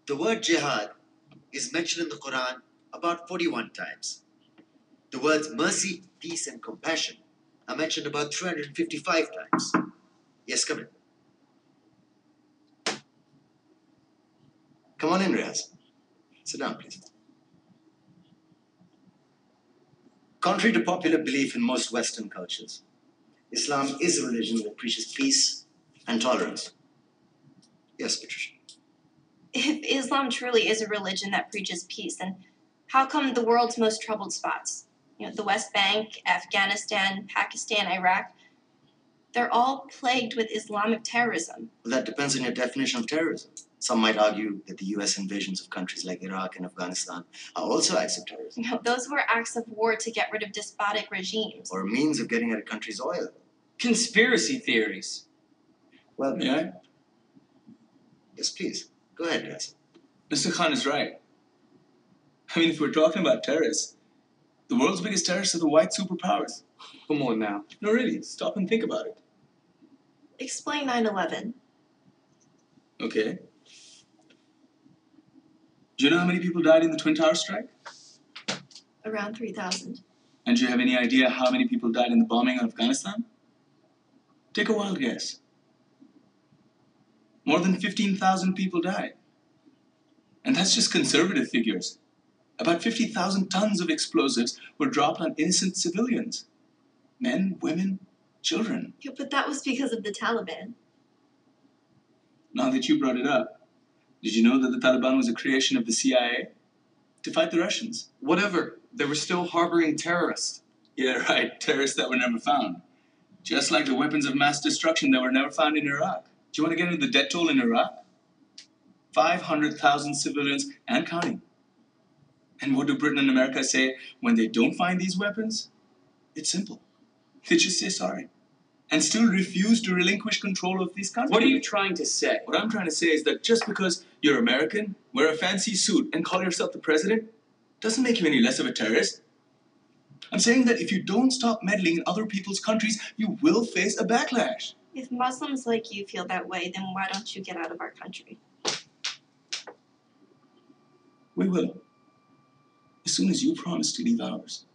The word jihad is mentioned in the Quran about 41 times. The words mercy, peace, and compassion are mentioned about 355 times. Yes, come in. Come on in, Riaz. Sit down, please. Contrary to popular belief in most Western cultures, Islam is a religion that preaches peace and tolerance. Yes, Patricia. If Islam truly is a religion that preaches peace, then how come the world's most troubled spots, the West Bank, Afghanistan, Pakistan, Iraq, they're all plagued with Islamic terrorism? Well, that depends on your definition of terrorism. Some might argue that the U.S. invasions of countries like Iraq and Afghanistan are also acts of terrorism. Those were acts of war to get rid of despotic regimes. Or a means of getting at a country's oil. Conspiracy theories. Well, May I? Yes, please. Go ahead, Riaz. Mr. Khan is right. I mean, if we're talking about terrorists, the world's biggest terrorists are the white superpowers. Come on now. No, really, stop and think about it. Explain 9/11. Okay. Do you know how many people died in the Twin Towers strike? Around 3,000. And do you have any idea how many people died in the bombing of Afghanistan? Take a wild guess. More than 15,000 people died. And that's just conservative figures. About 50,000 tons of explosives were dropped on innocent civilians. Men, women, children. Yeah, but that was because of the Taliban. Now that you brought it up, did you know that the Taliban was a creation of the CIA? To fight the Russians. Whatever. They were still harboring terrorists. Yeah, right. Terrorists that were never found. Just like the weapons of mass destruction that were never found in Iraq. Do you want to get into the death toll in Iraq? 500,000 civilians and counting. And what do Britain and America say when they don't find these weapons? It's simple. They just say sorry. And still refuse to relinquish control of these countries. What are you trying to say? What I'm trying to say is that just because you're American, wear a fancy suit, and call yourself the president, doesn't make you any less of a terrorist. I'm saying that if you don't stop meddling in other people's countries, you will face a backlash. If Muslims like you feel that way, then why don't you get out of our country? We will. As soon as you promise to leave ours.